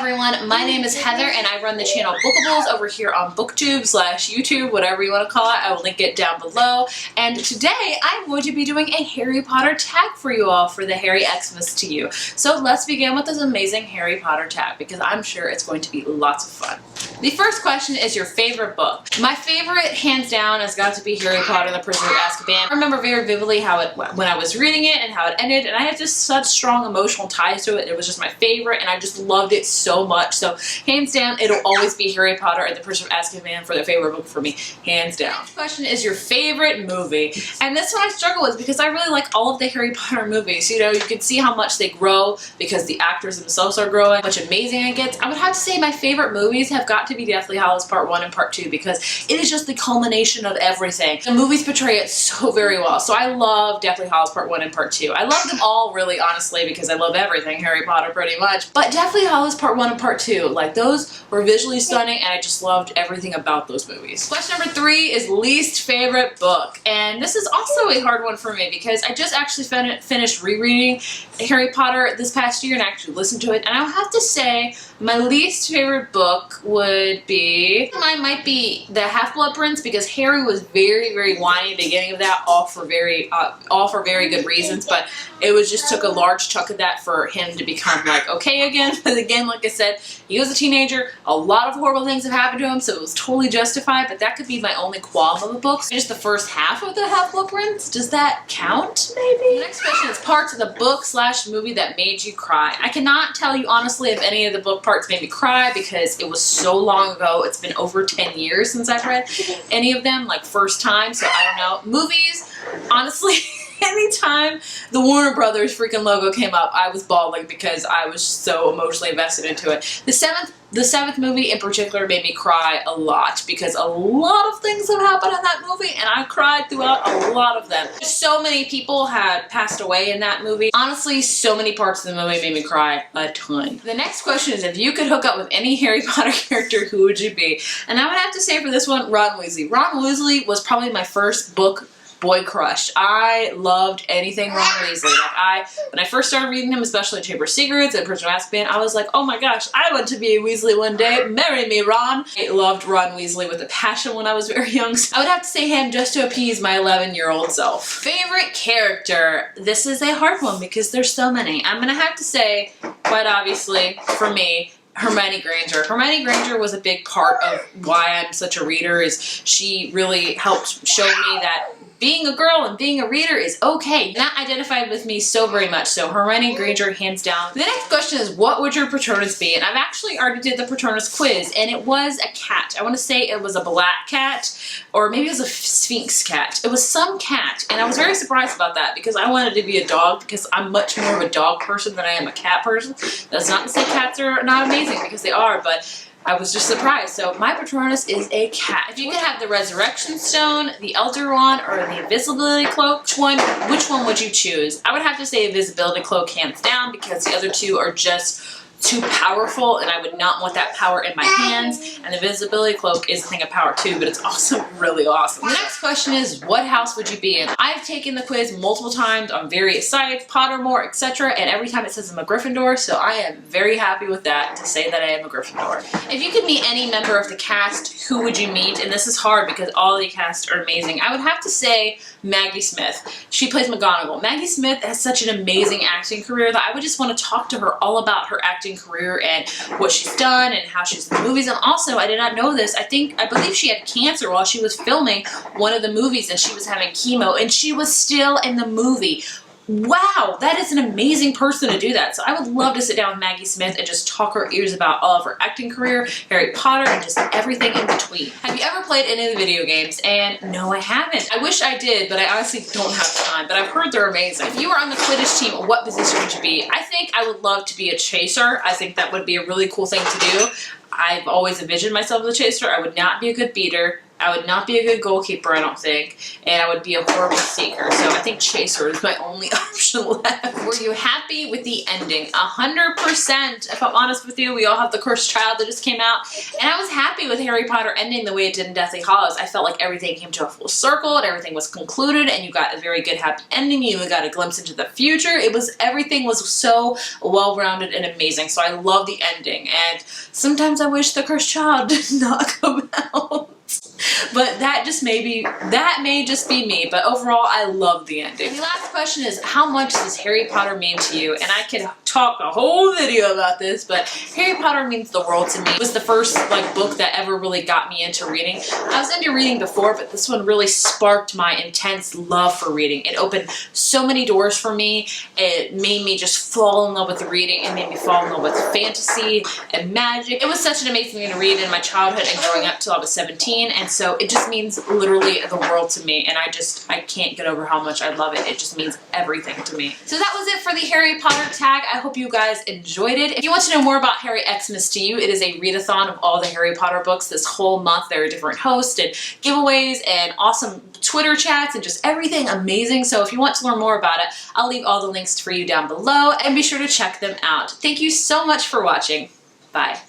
everyone, my name is Heather and I run the channel Bookables over here on BookTube/YouTube, whatever you want to call it. I will link it down below. And today I'm going to be doing a Harry Potter tag for you all for the Harry Xmas to you. So let's begin with this amazing Harry Potter tag because I'm sure it's going to be lots of fun. The first question is your favorite book. My favorite, hands down, has got to be Harry Potter and the Prisoner of Azkaban. I remember very vividly how it went when I was reading it and how it ended, and I have just such strong emotional ties to it. It was just my favorite and I just loved it so much. So hands down, it'll always be Harry Potter and the Prisoner of Azkaban for the favorite book for me, hands down. Next question is your favorite movie. And this one I struggle with because I really like all of the Harry Potter movies. You know, you can see how much they grow because the actors themselves are growing, how much amazing it gets. I would have to say my favorite movies have got to be Deathly Hallows Part 1 and Part 2 because it is just the culmination of everything. The movies portray it so very well. So I love Deathly Hallows Part 1 and Part 2. I love them all really honestly because I love everything Harry Potter pretty much. But Deathly Hallows Part 1 and Part 2, like those were visually stunning and I just loved everything about those movies. Question number 3 is least favorite book. And this is also a hard one for me because I just actually finished rereading Harry Potter this past year and actually listened to it. And I'll have to say my least favorite book would be, mine might be The Half-Blood Prince because Harry was very, very whiny at the beginning of that, all for very good reasons, but it was just took a large chunk of that for him to become like okay again. But again, like I said, he was a teenager, a lot of horrible things have happened to him, so it was totally justified, but that could be my only qualm of the book. Just the first half of The Half-Blood Prince, does that count maybe? The next question is parts of the book/movie that made you cry. I cannot tell you honestly if any of the book parts made me cry because it was so long ago. It's been over 10 years since I've read any of them, like first time, so I don't know. Movies, honestly, anytime the Warner Brothers freaking logo came up, I was bawling because I was so emotionally invested into it. The seventh movie in particular made me cry a lot because a lot of things have happened in that movie and I cried throughout a lot of them. So many people had passed away in that movie. Honestly, so many parts of the movie made me cry a ton. The next question is if you could hook up with any Harry Potter character, who would you be? And I would have to say for this one, Ron Weasley. Ron Weasley was probably my first boy crush. I loved anything Ron Weasley. Like when I first started reading him, especially Chamber of Secrets and Prisoner of Azkaban, I was like, oh my gosh, I want to be a Weasley one day. Marry me, Ron. I loved Ron Weasley with a passion when I was very young. So I would have to say him just to appease my 11-year-old self. Favorite character? This is a hard one because there's so many. I'm gonna have to say, quite obviously, for me, Hermione Granger. Hermione Granger was a big part of why I'm such a reader. Is she really helped show me that being a girl and being a reader is okay. That identified with me so very much. So Hermione Granger, hands down. The next question is, what would your Patronus be? And I've actually already did the Patronus quiz, and it was a cat. I want to say it was a black cat, or maybe it was a Sphinx cat. It was some cat, and I was very surprised about that because I wanted to be a dog because I'm much more of a dog person than I am a cat person. That's not to say cats are not amazing because they are, but I was just surprised. So my Patronus is a cat. If you could have the Resurrection Stone, the Elder Wand, or the Invisibility Cloak, which one would you choose? I would have to say Invisibility Cloak hands down because the other two are just too powerful and I would not want that power in my hands, and the Invisibility Cloak is a thing of power too, but it's also really awesome. The next question is, what house would you be in? I've taken the quiz multiple times on various sites, Pottermore, etc., and every time it says I'm a Gryffindor, so I am very happy with that to say that I am a Gryffindor. If you could meet any member of the cast, who would you meet? And this is hard because all the cast are amazing. I would have to say Maggie Smith. She plays McGonagall. Maggie Smith has such an amazing acting career that I would just want to talk to her all about her acting career and what she's done and how she's in the movies. And also, I did not know this, I believe she had cancer while she was filming one of the movies and she was having chemo and she was still in the movie. Wow, that is an amazing person to do that. So I would love to sit down with Maggie Smith and just talk her ears about all of her acting career, Harry Potter, and just everything in between. Have you ever played any of the video games? And no, I haven't. I wish I did, but I honestly don't have time. But I've heard they're amazing. If you were on the Quidditch team, what position would you be? I think I would love to be a chaser. I think that would be a really cool thing to do. I've always envisioned myself as a chaser. I would not be a good beater. I would not be a good goalkeeper, I don't think, and I would be a horrible seeker. So I think chaser is my only option left. Were you happy with the ending? 100%. If I'm honest with you, we all have The Cursed Child that just came out, and I was happy with Harry Potter ending the way it did in Deathly Hallows. I felt like everything came to a full circle and everything was concluded, and you got a very good happy ending. You got a glimpse into the future. Everything was so well-rounded and amazing. So I love the ending, and sometimes I wish The Cursed Child did not come out. But that may just be me, but overall I love the ending. And the last question is, how much does Harry Potter mean to you? And I could talk a whole video about this, but Harry Potter means the world to me. It was the first book that ever really got me into reading. I was into reading before, but this one really sparked my intense love for reading. It opened so many doors for me. It made me just fall in love with reading. It made me fall in love with fantasy and magic. It was such an amazing thing to read in my childhood and growing up till I was 17, and so it just means literally the world to me, and I can't get over how much I love it. It just means everything to me. So that was it for the Harry Potter tag. I hope you guys enjoyed it. If you want to know more about Harry Xmas to You, it is a readathon of all the Harry Potter books this whole month. There are different hosts and giveaways and awesome Twitter chats and just everything amazing. So if you want to learn more about it, I'll leave all the links for you down below, and be sure to check them out. Thank you so much for watching. Bye.